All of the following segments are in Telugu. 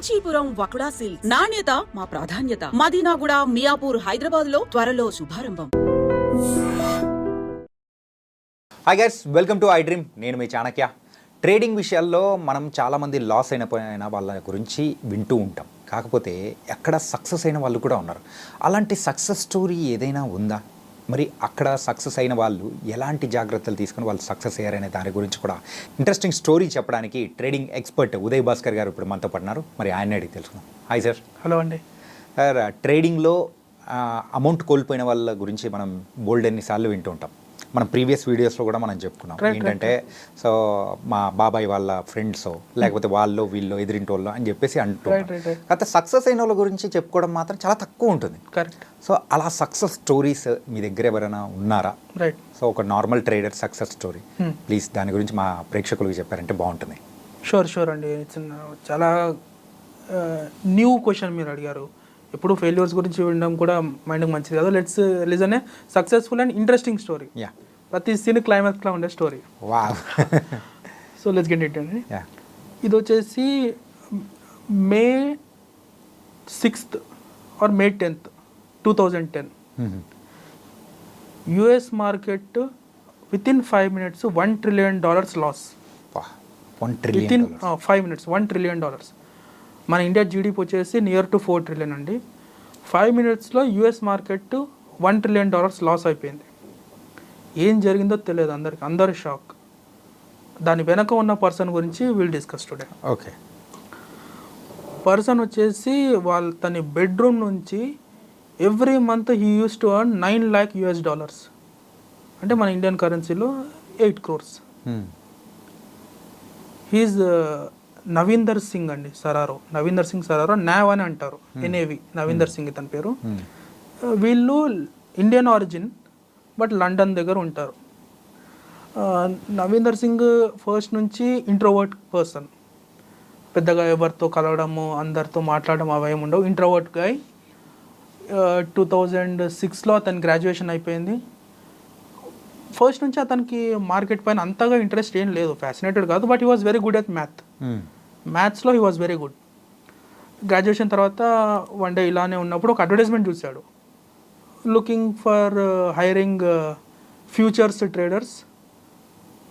కాంచీపురం వకుడా సిల్క్స్ నాణ్యత మా ప్రాధాన్యత. మదీనాగూడ, మియాపూర్, హైదరాబాద్ లో త్వరలో శుభారంభం. Hi guys, welcome to iDream. నేను మీ చాణక్య. ట్రేడింగ్ విషయాల్లో మనం చాలామంది లాస్ అయిన వాళ్ళ గురించి వింటూ ఉంటాం. కాకపోతే ఎక్కడ సక్సెస్ అయిన వాళ్ళు కూడా ఉన్నారు. అలాంటి సక్సెస్ స్టోరీ ఏదైనా ఉందా? మరి అక్కడ సక్సెస్ అయిన వాళ్ళు ఎలాంటి జాగ్రత్తలు తీసుకుని వాళ్ళు సక్సెస్ అయ్యారనే దాని గురించి కూడా ఇంట్రెస్టింగ్ స్టోరీ చెప్పడానికి ట్రేడింగ్ ఎక్స్పర్ట్ ఉదయ్ భాస్కర్ గారు ఇప్పుడు మనతో పడినారు. మరి ఆయన అడిగి తెలుసుకుందాం. Hi sir. హలో అండి. సార్, ట్రేడింగ్లో అమౌంట్ కోల్పోయిన వాళ్ళ గురించి మనం బోల్డ్ ఎన్నిసార్లు వింటూ ఉంటాం. మనం ప్రీవియస్ వీడియోస్లో కూడా మనం చెప్పుకున్నాం. ఏంటంటే సో మా బాబాయ్ వాళ్ళ ఫ్రెండ్స్ లేకపోతే వాళ్ళు వీళ్ళు ఎదిరింటి వాళ్ళు అని చెప్పేసి అంటూ కాకపోతే సక్సెస్ అయిన వాళ్ళ గురించి చెప్పుకోవడం మాత్రం చాలా తక్కువ ఉంటుంది. కరెక్ట్. సో అలా సక్సెస్ స్టోరీస్ మీ దగ్గర ఎవరైనా ఉన్నారా? రైట్. సో ఒక normal trader success story please దాని గురించి మా ప్రేక్షకులకు చెప్పారంటే బాగుంటుంది. షూర్ అండి. చాలా న్యూ క్వశ్చన్ మీరు అడిగారు. ఎప్పుడు ఫెయిల్యూర్స్ గురించి వినడం కూడా మైండ్కి మంచిది కాదు. Let's listen a successful and interesting story. ప్రతి సీన్ క్లైమాక్స్లో ఉండే story. So let's get it అండి. ఇది వచ్చేసి May 6th or May 10th 2010 US market within 5 minutes $1 trillion loss. Within 5 minutes $1 trillion. మన ఇండియా జీడిపి వచ్చేసి నియర్ టు 4 trillion అండి. 5 minutesలో యుఎస్ మార్కెట్ $1 trillion లాస్ అయిపోయింది. ఏం జరిగిందో తెలియదు అందరికి, అందరు షాక్. దాని వెనక ఉన్న పర్సన్ గురించి will discuss today. Okay. Person వచ్చేసి తన బెడ్రూమ్ నుంచి every month he use to earn $9 lakh, అంటే మన ఇండియన్ కరెన్సీలో 8 crores. హీజ్ నవీందర్ సింగ్ అండి, సరారో నావ్ అని అంటారు, ఎన్ఏవి నవీందర్ సింగ్ ఇతని పేరు. వీళ్ళు ఇండియన్ ఆరిజిన్ బట్ లండన్ దగ్గర ఉంటారు. నవీందర్ సింగ్ ఫస్ట్ నుంచి ఇంట్రోవర్ట్ పర్సన్, పెద్దగా ఎవరితో కలవడము అందరితో మాట్లాడడం అవేమి ఉండవు, ఇంట్రోవర్ట్ గాయ్. 2006లో అతని గ్రాడ్యుయేషన్ అయిపోయింది. ఫస్ట్ నుంచి అతనికి మార్కెట్ పైన అంతగా ఇంట్రెస్ట్ ఏం లేదు, ఫ్యాసినేటెడ్ కాదు, but he was very good at మ్యాథ్స్లో he was very good. Graduation తర్వాత వన్ డే ఇలానే ఉన్నప్పుడు ఒక అడ్వర్టైజ్మెంట్ చూశాడు, looking for hiring futures traders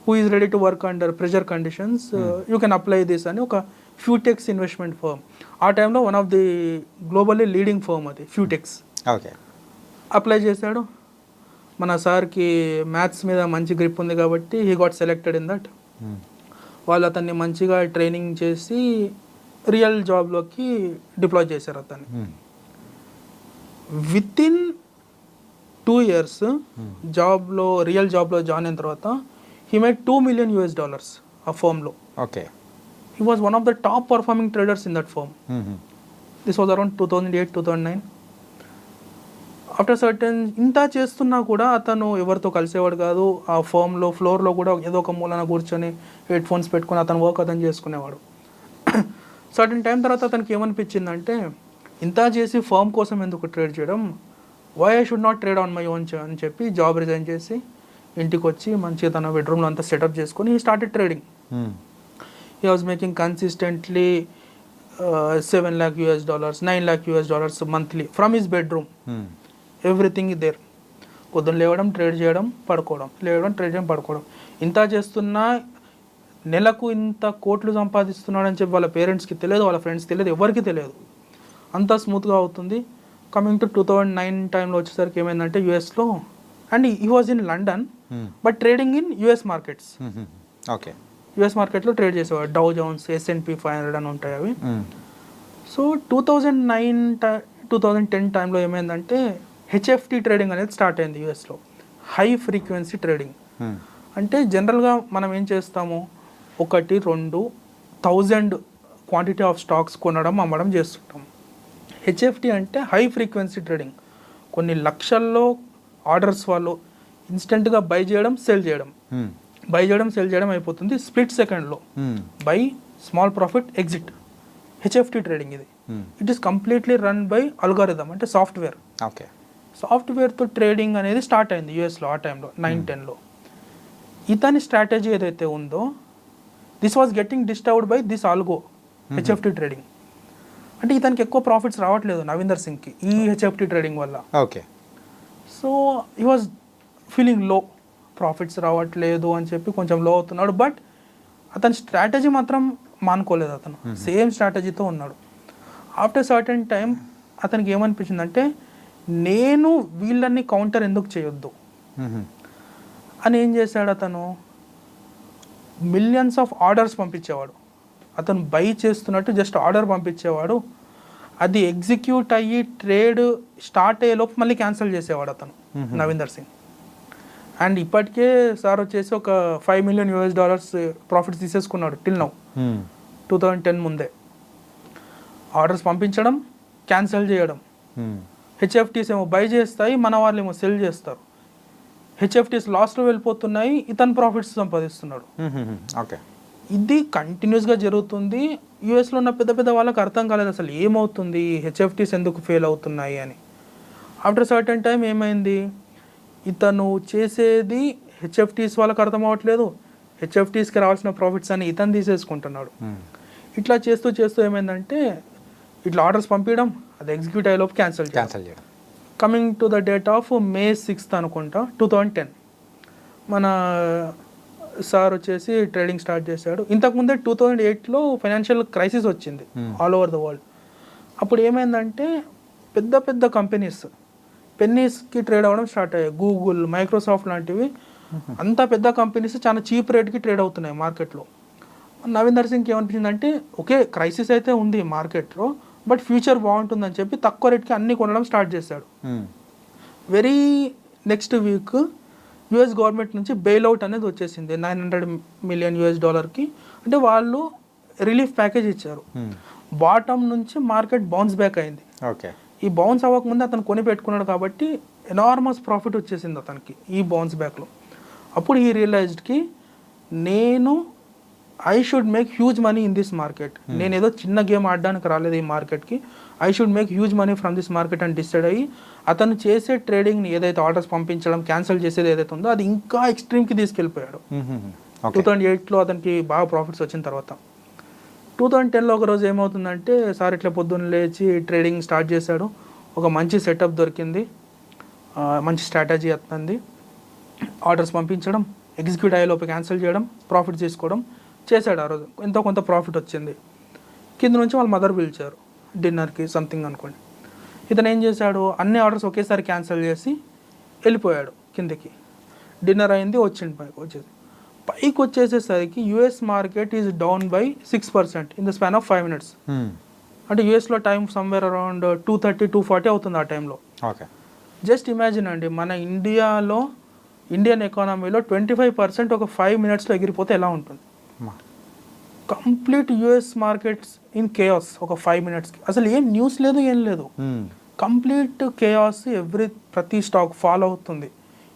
who is ready to work under pressure conditions, you can apply this అని ఒక ఫ్యూటెక్స్ ఇన్వెస్ట్మెంట్ ఫర్మ్. ఆ టైంలో one of the globally leading firm అది ఫ్యూటెక్స్. ఓకే. అప్లై చేశాడు. మన సార్కి మ్యాథ్స్ మీద మంచి గ్రిప్ ఉంది కాబట్టి he got selected in that. వాళ్ళు అతన్ని మంచిగా ట్రైనింగ్ చేసి రియల్ జాబ్లోకి డిప్లాయ్ చేశారు అతన్ని. వితిన్ 2 years రియల్ జాబ్లో జాయిన్ అయిన తర్వాత హీ మేడ్ $2 million ఆ ఫర్మ్లో. Okay. He was one of the top performing traders in that firm. This was around 2008-2009. After certain ఇంత చేస్తున్నా కూడా అతను ఎవరితో కలిసేవాడు కాదు. ఆ ఫర్మ్లో ఫ్లోర్లో కూడా ఏదో ఒక మూలన కూర్చొని హెడ్ ఫోన్స్ పెట్టుకొని అతను వర్క్ అతను చేసుకునేవాడు. సర్టన్ టైం తర్వాత అతనికి ఏమనిపించిందంటే, ఇంత చేసి ఫర్మ్ కోసం ఎందుకు ట్రేడ్ చేయడం, why I should not trade on my own అని చెప్పి జాబ్ రిజైన్ చేసి ఇంటికి వచ్చి మంచిగా తన బెడ్రూమ్లో అంతా సెటప్ చేసుకొని he started trading. He was making consistently $7 lakh, $9 lakh monthly from his bedroom. Everything is there. పొద్దున్న లేవడం, ట్రేడ్ చేయడం, పడుకోవడం, లేవడం, ట్రేడ్ చేయడం, పడుకోవడం. ఇంత చేస్తున్నా నెలకు ఇంత కోట్లు సంపాదిస్తున్నాడు అని చెప్పి వాళ్ళ పేరెంట్స్కి తెలియదు, వాళ్ళ ఫ్రెండ్స్కి తెలియదు, ఎవరికి తెలియదు. అంతా స్మూత్గా అవుతుంది. కమింగ్ టు 2009 టైంలో వచ్చేసరికి ఏమైందంటే యూఎస్లో, and he was in London but trading in US markets. Okay. US మార్కెట్లో ట్రేడ్ చేసేవాడు. డౌ జోన్స్, S&P 500 అని ఉంటాయి అవి. సో 2009-2010 టైంలో ఏమైందంటే హెచ్ఎఫ్టీ ట్రేడింగ్ అనేది స్టార్ట్ అయింది యూఎస్లో. High frequency trading. అంటే జనరల్గా మనం ఏం చేస్తాము, 1-2,000 క్వాంటిటీ ఆఫ్ స్టాక్స్ కొనడం అమ్మడం చేస్తుంటాం. హెచ్ఎఫ్టీ అంటే హై ఫ్రీక్వెన్సీ ట్రేడింగ్. కొన్ని లక్షల్లో ఆర్డర్స్ వాళ్ళు ఇన్స్టెంట్గా బై చేయడం, సెల్ చేయడం అయిపోతుంది స్ప్లిట్ సెకండ్లో. Buy, small profit, exit. HFT trading ఇది. It is completely run by algorithm, అంటే సాఫ్ట్వేర్. ఓకే. సాఫ్ట్వేర్తో ట్రేడింగ్ అనేది స్టార్ట్ అయింది యూఎస్లో ఆ టైంలో 9-10లో. ఇతని స్ట్రాటజీ ఏదైతే ఉందో, this was getting disturbed by this algo HFT trading. అంటే ఇతనికి ఎక్కువ ప్రాఫిట్స్ రావట్లేదు నవీందర్ సింగ్కి ఈ హెచ్ఎఫ్టీ ట్రేడింగ్ వల్ల. Okay. So he was feeling low, profits రావట్లేదు అని చెప్పి కొంచెం లో అవుతున్నాడు. బట్ అతని స్ట్రాటజీ మాత్రం మానుకోలేదు, అతను సేమ్ స్ట్రాటజీతో ఉన్నాడు. ఆఫ్టర్ సర్టెన్ టైం అతనికి ఏమనిపించిందంటే నేను వీళ్ళని కౌంటర్ ఎందుకు చేయొద్దు అని ఏం చేశాడు, అతను మిలియన్స్ ఆఫ్ ఆర్డర్స్ పంపించేవాడు. అతను బై చేస్తున్నట్టు జస్ట్ ఆర్డర్ పంపించేవాడు, అది ఎగ్జిక్యూట్ అయ్యి ట్రేడ్ స్టార్ట్ అయ్యేలోపు మళ్ళీ క్యాన్సిల్ చేసేవాడు అతను నవీందర్ సింగ్. అండ్ ఇప్పటికే సార్ వచ్చేసి ఒక $5 million ప్రాఫిట్స్ తీసేసుకున్నాడు టిల్ నౌ. 2010 ముందే ఆర్డర్స్ పంపించడం, క్యాన్సిల్ చేయడం. హెచ్ఎఫ్టీస్ ఏమో బై చేస్తాయి, మన వాళ్ళు ఏమో సెల్ చేస్తారు. హెచ్ఎఫ్టీస్ లాస్ట్లో వెళ్ళిపోతున్నాయి, ఇతను ప్రాఫిట్స్ సంపాదిస్తున్నాడు. ఓకే. ఇది కంటిన్యూస్గా జరుగుతుంది. యూఎస్లో ఉన్న పెద్ద పెద్ద వాళ్ళకి అర్థం కాలేదు అసలు ఏమవుతుంది, హెచ్ఎఫ్టీస్ ఎందుకు ఫెయిల్ అవుతున్నాయి అని. ఆఫ్టర్ సర్టెన్ టైం ఏమైంది, ఇతను చేసేది హెచ్ఎఫ్టీస్ వాళ్ళకి అర్థం అవ్వట్లేదు, హెచ్ఎఫ్టీస్కి రావాల్సిన ప్రాఫిట్స్ అని ఇతను తీసేసుకుంటున్నాడు. ఇట్లా చేస్తూ చేస్తూ ఏమైందంటే ఇట్లా ఆర్డర్స్ పంపించడం, అది ఎగ్జిక్యూట్ అయ్యేలోపు క్యాన్సిల్ చేయడం. Coming to the date of May 6th అనుకుంటా 2010 మన సార్ వచ్చేసి ట్రేడింగ్ స్టార్ట్ చేశాడు. ఇంతకుముందే 2008లో ఫైనాన్షియల్ క్రైసిస్ వచ్చింది ఆల్ ఓవర్ ద వరల్డ్. అప్పుడు ఏమైందంటే పెద్ద పెద్ద కంపెనీస్ పెన్నీస్కి ట్రేడ్ అవ్వడం స్టార్ట్ అయ్యాయి. గూగుల్, మైక్రోసాఫ్ట్ లాంటివి అంత పెద్ద కంపెనీస్ చాలా చీప్ రేట్కి ట్రేడ్ అవుతున్నాయి మార్కెట్లో. నవీందర్ సింగ్కి ఏమనిపించిందంటే ఓకే క్రైసిస్ అయితే ఉంది మార్కెట్లో, బట్ ఫ్యూచర్ బాగుంటుందని చెప్పి తక్కువ రేట్కి అన్ని కొనడం స్టార్ట్ చేశాడు. Very next week US government నుంచి బెయిల్అవుట్ అనేది వచ్చేసింది $900 million. అంటే వాళ్ళు రిలీఫ్ ప్యాకేజ్ ఇచ్చారు. బాటమ్ నుంచి మార్కెట్ బౌన్స్ బ్యాక్ అయింది. ఓకే. ఈ బౌన్స్ అవ్వకముందే అతను కొని పెట్టుకున్నాడు కాబట్టి ఎనార్మస్ ప్రాఫిట్ వచ్చేసింది అతనికి ఈ బౌన్స్ బ్యాక్లో. అప్పుడు ఈ రియలైజ్డ్కి నేను I should make huge money in this market. నేను ఏదో చిన్న గేమ్ ఆడడానికి రాలేదు ఈ మార్కెట్కి, I should make huge money from this market అని డిసైడ్ అయ్యి అతను చేసే ట్రేడింగ్ని ఏదైతే ఆర్డర్స్ పంపించడం, క్యాన్సిల్ చేసేది ఏదైతే ఉందో అది ఇంకా ఎక్స్ట్రీమ్కి తీసుకెళ్ళిపోయాడు. 2008లో అతనికి బాగా ప్రాఫిట్స్ వచ్చిన తర్వాత 2010లో ఒకరోజు ఏమవుతుందంటే సార్ ఇట్లా పొద్దున్న లేచి ట్రేడింగ్ స్టార్ట్ చేశాడు. ఒక మంచి సెటప్ దొరికింది, మంచి స్ట్రాటజీ అతనిది. ఆర్డర్స్ పంపించడం, ఎగ్జిక్యూట్ అయ్యేలోపు క్యాన్సిల్ చేయడం, ప్రాఫిట్ తీసుకోవడం చేశాడు. ఆ రోజు ఎంతో కొంత ప్రాఫిట్ వచ్చింది. కింద నుంచి వాళ్ళ మదర్ పిలిచారు డిన్నర్కి సంథింగ్ అనుకోండి. ఇతను ఏం చేశాడు, అన్ని ఆర్డర్స్ ఒకేసారి క్యాన్సిల్ చేసి వెళ్ళిపోయాడు కిందకి. డిన్నర్ అయింది, వచ్చింది పైకి వచ్చేసేసరికి US market is down by 6% in the span of 5 minutes. అంటే యుఎస్లో టైం సమ్వేర్ అరౌండ్ 2:30, 2:40 అవుతుంది ఆ టైంలో. ఓకే. జస్ట్ ఇమాజిన్ అండి, మన ఇండియన్ ఎకానమీలో 25% ఒక 5 minutesలో ఎగిరిపోతే ఎలా ఉంటుంది. Complete US markets in chaos ఒక 5 minutesకి. అసలు ఏం న్యూస్ లేదు, ఏం లేదు, కంప్లీట్ కేయాస్. ప్రతి స్టాక్ ఫాలో అవుతుంది.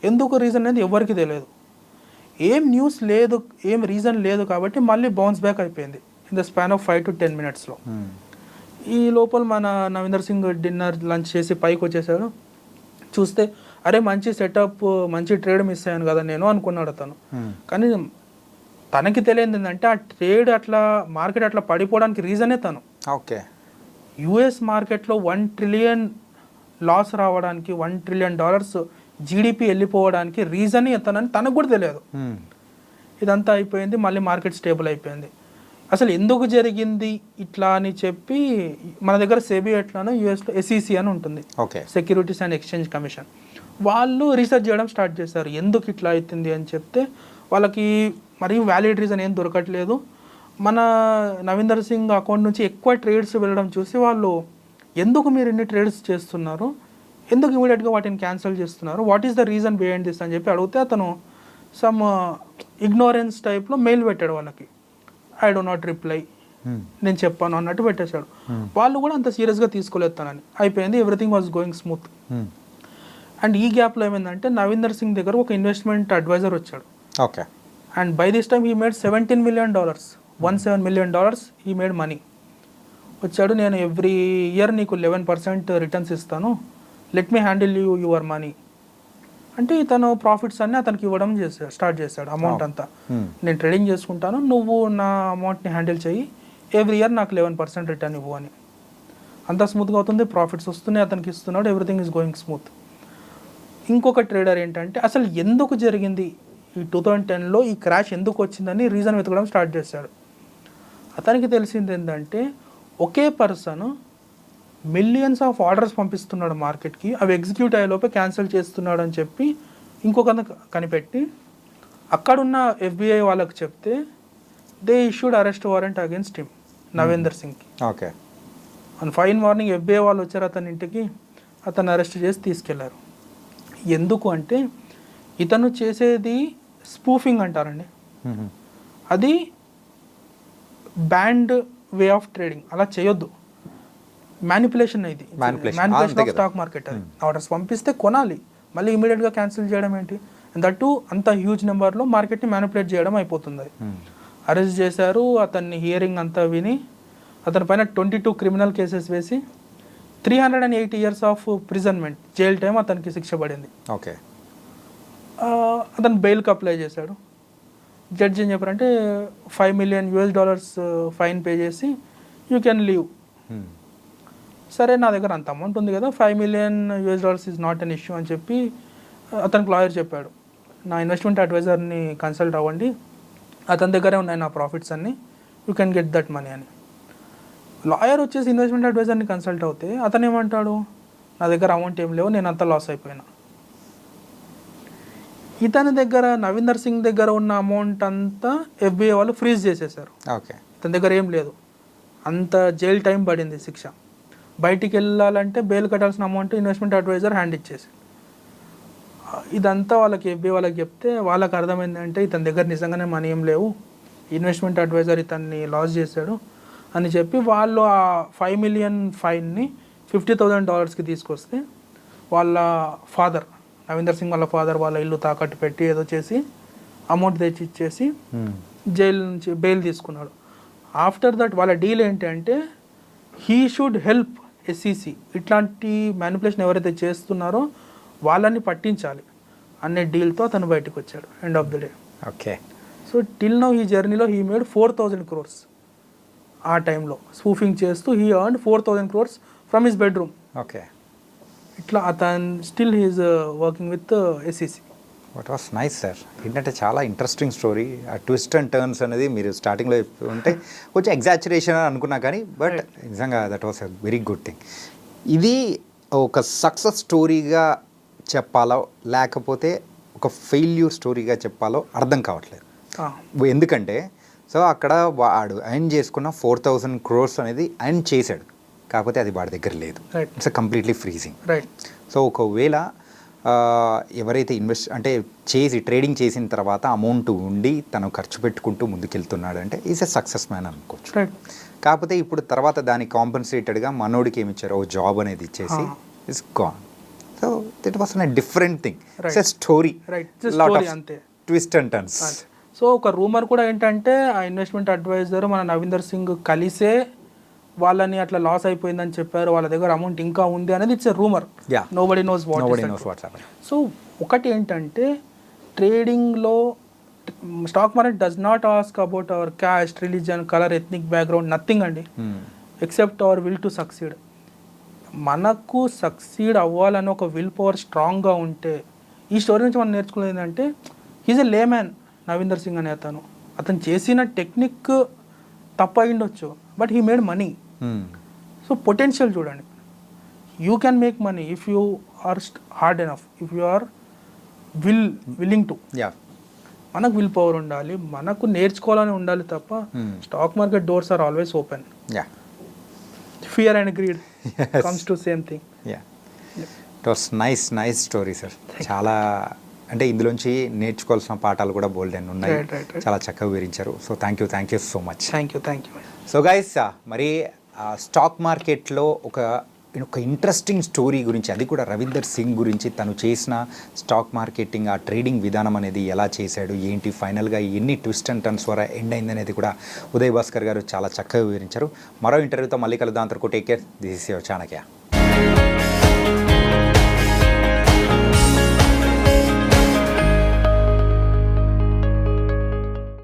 ఎందుకు రీజన్ అనేది ఎవరికి తెలియదు, ఏం న్యూస్ లేదు, ఏం రీజన్ లేదు. కాబట్టి మళ్ళీ బౌన్స్ బ్యాక్ అయిపోయింది in the span of 5 to 10 minutesలో. ఈ లోపల మన నవీందర్ సింగ్ డిన్నర్ లంచ్ చేసి పైకి వచ్చేసాడు. చూస్తే అరే మంచి సెటప్, మంచి ట్రేడ్ మిస్ అయ్యాను కదా నేను అనుకున్నాడు అతను. కానీ తనకి తెలియదు ఏంటంటే ఆ ట్రేడ్ అట్లా మార్కెట్ అట్లా పడిపోవడానికి రీజనే తను. ఓకే. యుఎస్ మార్కెట్లో $1 trillion లాస్ రావడానికి, $1 trillion జీడిపి వెళ్ళిపోవడానికి రీజన్ ఎత్తనని తనకు కూడా తెలియదు. ఇదంతా అయిపోయింది, మళ్ళీ మార్కెట్ స్టేబుల్ అయిపోయింది. అసలు ఎందుకు జరిగింది ఇట్లా అని చెప్పి మన దగ్గర సెబీ ఎట్లానో యూఎస్లో SEC అని ఉంటుంది, సెక్యూరిటీస్ అండ్ ఎక్స్చేంజ్ కమిషన్. వాళ్ళు రీసెర్చ్ చేయడం స్టార్ట్ చేశారు ఎందుకు ఇట్లా అవుతుంది అని చెప్తే వాళ్ళకి మరి వ్యాలిడ్ రీజన్ ఏం దొరకట్లేదు. మన నవీందర్ సింగ్ అకౌంట్ నుంచి ఎక్కువ ట్రేడ్స్ వెళ్ళడం చూసి వాళ్ళు ఎందుకు మీరు ఇన్ని ట్రేడ్స్ చేస్తున్నారు, ఎందుకు ఇమీడియట్గా వాటిని క్యాన్సిల్ చేస్తున్నారు, what is the reason behind this అని చెప్పి అడిగితే అతను సమ్ ఇగ్నోరెన్స్ టైప్లో మెయిల్ పెట్టాడు వాళ్ళకి. ఐ డో నాట్ రిప్లై, నేను చెప్పాను అన్నట్టు పెట్టేశాడు. వాళ్ళు కూడా అంత సీరియస్గా తీసుకోలేదు తనని. అయిపోయింది, everything was going smooth. And ఈ గ్యాప్లో ఏమైందంటే నవీందర్ సింగ్ దగ్గర ఒక ఇన్వెస్ట్మెంట్ అడ్వైజర్ వచ్చాడు. Okay. And by this time he made $17 million, $17 million he made money. వచ్చాడు, నేను ఎవ్రీ ఇయర్ నీకు 11% రిటర్న్స్ ఇస్తాను, let me handle your money అంటే తను ప్రాఫిట్స్ అన్నీ అతనికి ఇవ్వడం స్టార్ట్ చేశాడు. అమౌంట్ అంతా నేను ట్రేడింగ్ చేసుకుంటాను, నువ్వు నా అమౌంట్ని హ్యాండిల్ చెయ్యి, ఎవ్రీ ఇయర్ నాకు 11% రిటర్న్ ఇవ్వు అని. అంతా స్మూత్గా అవుతుంది, ప్రాఫిట్స్ వస్తున్నాయి, అతనికి ఇస్తున్నాడు, ఎవ్రీథింగ్ ఈజ్ గోయింగ్ స్మూత్. ఇంకొక ట్రేడర్ ఏంటంటే అసలు ఎందుకు జరిగింది ఈ 2010లో ఈ క్రాష్ ఎందుకు వచ్చిందని రీజన్ వెతకడం స్టార్ట్ చేశాడు. అతనికి తెలిసింది ఏంటంటే ఒకే పర్సన్ మిలియన్స్ ఆఫ్ ఆర్డర్స్ పంపిస్తున్నాడు మార్కెట్కి, అవి ఎగ్జిక్యూట్ అయ్యేలోపే క్యాన్సిల్ చేస్తున్నాడు అని చెప్పి ఇంకొక కనిపెట్టి అక్కడున్న FBI వాళ్ళకి చెప్తే they issued arrest warrant against him, Navinder సింగ్కి. Okay. And fine morning FBI వాళ్ళు వచ్చారు అతని ఇంటికి, అతను అరెస్ట్ చేసి తీసుకెళ్లారు. ఎందుకు అంటే ఇతను చేసేది స్పూఫింగ్ అంటారండి, అది బ్యాండ్ వే ఆఫ్ ట్రేడింగ్, అలా చేయొద్దు. మ్యానిపులేషన్ ఇది, మ్యానిపులేషన్ ఆఫ్ స్టాక్ మార్కెట్. అది ఆర్డర్స్ పంపిస్తే కొనాలి, మళ్ళీ ఇమీడియట్గా క్యాన్సిల్ చేయడం ఏంటి, దట్టు అంత హ్యూజ్ నెంబర్లో మార్కెట్ని మ్యానిపులేట్ చేయడం అయిపోతుంది. అది అరెస్ట్ చేశారు, అతన్ని హియరింగ్ అంతా విని అతని పైన 22 క్రిమినల్ కేసెస్ వేసి 380 years ఆఫ్ ప్రిజన్మెంట్, జైల్ టైం అతనికి శిక్ష పడింది. ఓకే. అతను బెయిల్కి అప్లై చేశాడు. జడ్జి ఏం చెప్పారంటే $5 million ఫైన్ పే చేసి యూ కెన్ లీవ్. సరే నా దగ్గర అంత అమౌంట్ ఉంది కదా, $5 million is not an issue అని చెప్పి అతనికి లాయర్ చెప్పాడు, నా ఇన్వెస్ట్మెంట్ అడ్వైజర్ని కన్సల్ట్ అవ్వండి, అతని దగ్గరే ఉన్నాయి నా ప్రాఫిట్స్ అన్నీ, you can get that money అని. లాయర్ వచ్చేసి ఇన్వెస్ట్మెంట్ అడ్వైజర్ని కన్సల్ట్ అవుతే అతను ఏమంటాడు, నా దగ్గర అమౌంట్ ఏం లేవు, నేను అంతా లాస్ అయిపోయినా. ఇతని దగ్గర నవీందర్ సింగ్ దగ్గర ఉన్న అమౌంట్ అంతా FBI వాళ్ళు ఫ్రీజ్ చేసేసారు. ఓకే. ఇతని దగ్గర ఏం లేదు, అంత జైల్ టైం పడింది శిక్ష. బయటికి వెళ్ళాలంటే బెయిల్ కట్టాల్సిన అమౌంట్ ఇన్వెస్ట్మెంట్ అడ్వైజర్ హ్యాండ్ ఇచ్చేసి. ఇదంతా వాళ్ళకి FBI వాళ్ళకి చెప్తే వాళ్ళకి అర్థమైందంటే ఇతని దగ్గర నిజంగానే మనీ ఏం లేవు, ఇన్వెస్ట్మెంట్ అడ్వైజర్ ఇతన్ని లాస్ చేశాడు అని చెప్పి వాళ్ళు ఆ $5 million ఫైన్ని $50,000కి తీసుకొస్తే వాళ్ళ ఫాదర్, నవీందర్ సింగ్ వాళ్ళ ఫాదర్ వాళ్ళ ఇల్లు తాకట్టు పెట్టి ఏదో చేసి అమౌంట్ తెచ్చి ఇచ్చేసి జైలు నుంచి బెయిల్ తీసుకున్నాడు. ఆఫ్టర్ దట్ వాళ్ళ డీల్ ఏంటంటే హీ షుడ్ హెల్ప్ SEC, ఇట్లాంటి మ్యానిపులేషన్ ఎవరైతే చేస్తున్నారో వాళ్ళని పట్టించాలి అనే డీల్తో అతను బయటకు వచ్చాడు end of the day. Okay. So till now ఈ జర్నీలో హీ మేడ్ 4,000 crores. ఆ టైంలో స్పూఫింగ్ చేస్తూ he earned 4,000 crores from his bedroom. Okay. ఇట్లా అతను still he is working with SEC. What was nice sir. ఏంటంటే చాలా ఇంట్రెస్టింగ్ స్టోరీ. ఆ ట్విస్ట్ అండ్ టర్న్స్ అనేది మీరు స్టార్టింగ్లో ఉంటే కొంచెం ఎగ్జాచురేషన్ అని అనుకున్నా కానీ బట్ నిజంగా that was a very good thing. ఇది ఒక సక్సెస్ స్టోరీగా చెప్పాలో లేకపోతే ఒక ఫెయిల్యూర్ స్టోరీగా చెప్పాలో అర్థం కావట్లేదు. ఎందుకంటే సో అక్కడ వాడు ఎర్న్ చేసుకున్న 4,000 crores అనేది ఎర్న్ చేశాడు, కాకపోతే అది వాడి దగ్గర లేదు. It's completely freezing. సో ఒకవేళ ఎవరైతే అంటే ట్రేడింగ్ చేసిన తర్వాత అమౌంట్ ఉండి తను ఖర్చు పెట్టుకుంటూ ముందుకెళ్తున్నాడు అంటే ఈజ్ ఎ సక్సెస్ మ్యాన్ అనుకోవచ్చు. కాకపోతే ఇప్పుడు తర్వాత దానికి కాంపన్సేటెడ్గా మనోడికి ఏమి ఇచ్చారు, జాబ్ అనేది ఇచ్చేసి it's gone. So it was a different thing. It's a story, అంతే, ట్విస్ట్ అండ్ టర్న్స్. సో ఒక రూమర్ కూడా ఏంటంటే ఆ ఇన్వెస్ట్మెంట్ అడ్వైజర్ మన నవీందర్ సింగ్ కలిసే వాళ్ళని అట్లా లాస్ అయిపోయిందని చెప్పారు, వాళ్ళ దగ్గర అమౌంట్ ఇంకా ఉంది అనేది it's a rumour. Nobody knows what. So ఒకటి ఏంటంటే ట్రేడింగ్లో stock market does not ask about our caste, religion, colour, ethnic background, nothing అండి, except our will to succeed. మనకు సక్సీడ్ అవ్వాలని ఒక విల్ పవర్ స్ట్రాంగ్గా ఉంటే, ఈ స్టోరీ నుంచి మనం నేర్చుకునేది ఏంటంటే he's a layman Navinder Singh అనే అతను చేసిన టెక్నిక్ తప్పు అయ్యిండొచ్చు but he made money. So potential చూడండి, you can make money if you are hard enough, if you are willing to. మనకు విల్ పవర్ ఉండాలి, మనకు నేర్చుకోవాలని ఉండాలి తప్ప stock market doors are always open. Fear and greed comes to same thing. It was nice story sir. చాలా అంటే ఇందులోంచి నేర్చుకోవాల్సిన పాఠాలు కూడా బోల్డ్ అని ఉన్నాయి. చాలా చక్కగా వివరించారు. So thank you so much. Thank you. So guys, మరి స్టాక్ మార్కెట్లో ఒక ఇంట్రెస్టింగ్ స్టోరీ గురించి, అది కూడా రవీందర్ సింగ్ గురించి, తను చేసిన స్టాక్ మార్కెటింగ్, ఆ ట్రేడింగ్ విధానం అనేది ఎలా చేశాడు, ఏంటి, ఫైనల్గా ఎన్ని ట్విస్ట్ అండ్ టర్న్స్ ద్వారా ఎండ్ అయింది అనేది కూడా ఉదయ్ భాస్కర్ గారు చాలా చక్కగా వివరించారు. మరో ఇంటర్వ్యూతో మళ్ళీ కలుద్దాం. అంతవరకు take care. This is your Chanakya.